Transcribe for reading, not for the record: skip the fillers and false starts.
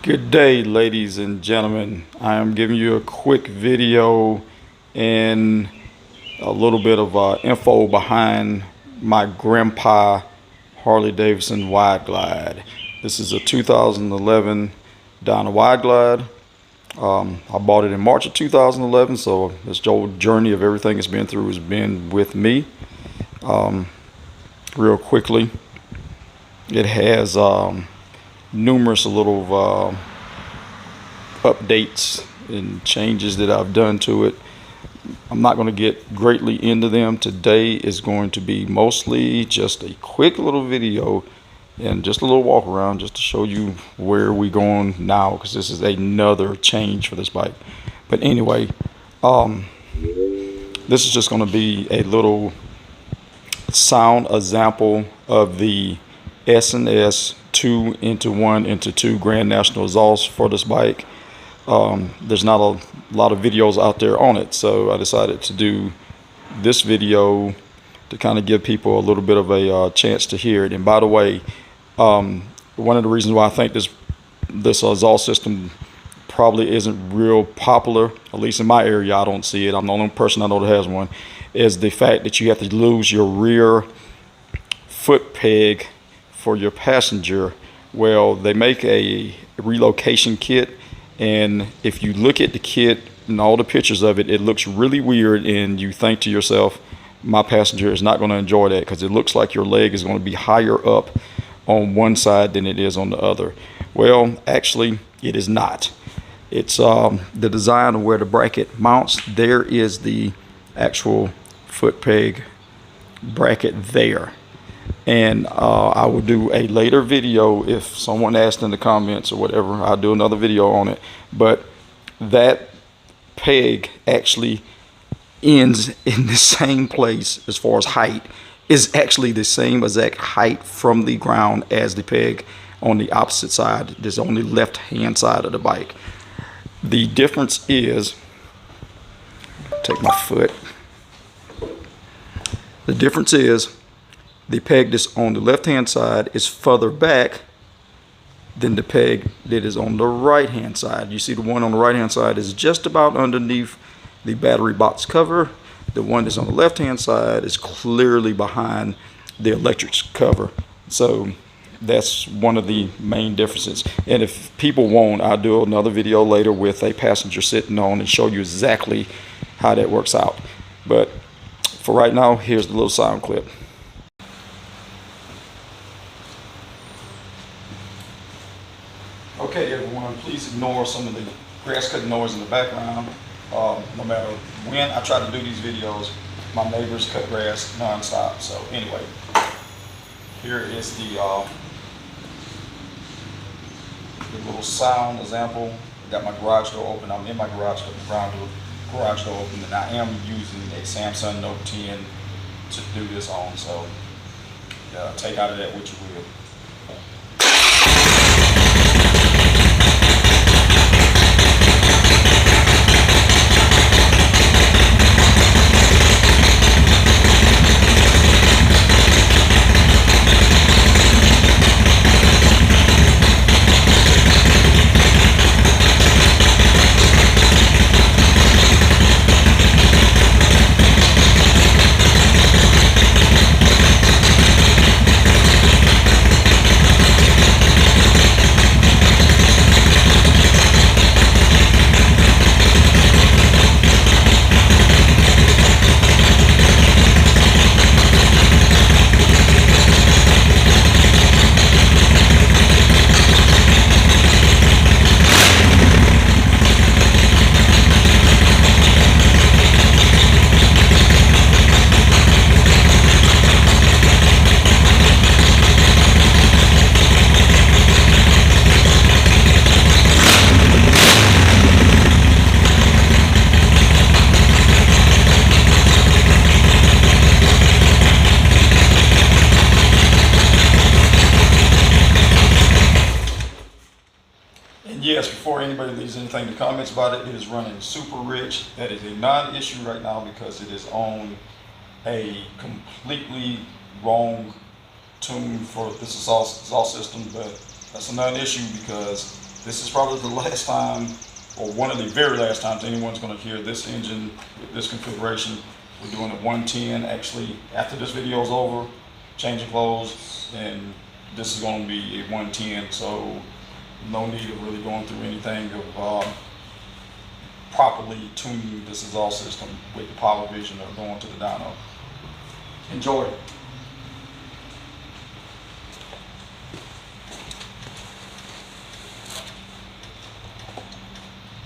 Good day, ladies and gentlemen. I am giving you a quick video and a little bit of info behind my grandpa Harley-Davidson WideGlide. This is a 2011 Dyna WideGlide. I bought it in March of 2011, so this whole journey of everything it's been through has been with me. Real quickly, it has numerous little updates and changes that I've done to it. I'm not going to get greatly into them. Today is going to be mostly just a quick little video and just a little walk around just to show you where we're going now, because this is another change for this bike. But anyway, this is just going to be a little sound example of the S&S 2-into-1-into-2 Grand National exhaust for this bike. There's not a lot of videos out there on it, so I decided to do this video to kind of give people a little bit of a chance to hear it. And by the way, one of the reasons why I think this exhaust system probably isn't real popular, at least in my area, I don't see it, I'm the only person I know that has one, is the fact that you have to lose your rear foot peg for your passenger. Well, they make a relocation kit, and if you look at the kit and all the pictures of it, it looks really weird, and you think to yourself, my passenger is not going to enjoy that, because it looks like your leg is going to be higher up on one side than it is on the other. Well, actually it is not. It's the design of where the bracket mounts. There is the actual foot peg bracket there. And I will do a later video if someone asked in the comments or whatever. I'll do another video on it. But that peg actually ends in the same place as far as height. Is actually the same exact height from the ground as the peg on the opposite side. There's on the left hand side of the bike. The difference is, take my foot. The difference is the peg that's on the left hand side is further back than the peg that is on the right hand side. You see the one on the right hand side is just about underneath the battery box cover. The one that's on the left hand side is clearly behind the electric cover. So that's one of the main differences. And if people want, I'll do another video later with a passenger sitting on and show you exactly how that works out. But for right now, here's the little sound clip. Okay, everyone, please ignore some of the grass cutting noise in the background. No matter when I try to do these videos, my neighbors cut grass non-stop. So anyway, here is the little sound example. I got my garage door open. I'm in my garage door open, and I am using a Samsung Note 10 to do this on. So take out of that what you will. Yes, before anybody leaves anything in the comments about it, it is running super rich. That is a non-issue right now because it is on a completely wrong tune for this exhaust system, but that's a non-issue because This is probably the last time, or one of the very last times anyone's going to hear this engine with this configuration. We're doing it 110. Actually, after this video is over, changing clothes, and this is going to be a 110. So no need of really going through anything of properly tuning this exhaust system with the power vision of going to the dyno. Enjoy it.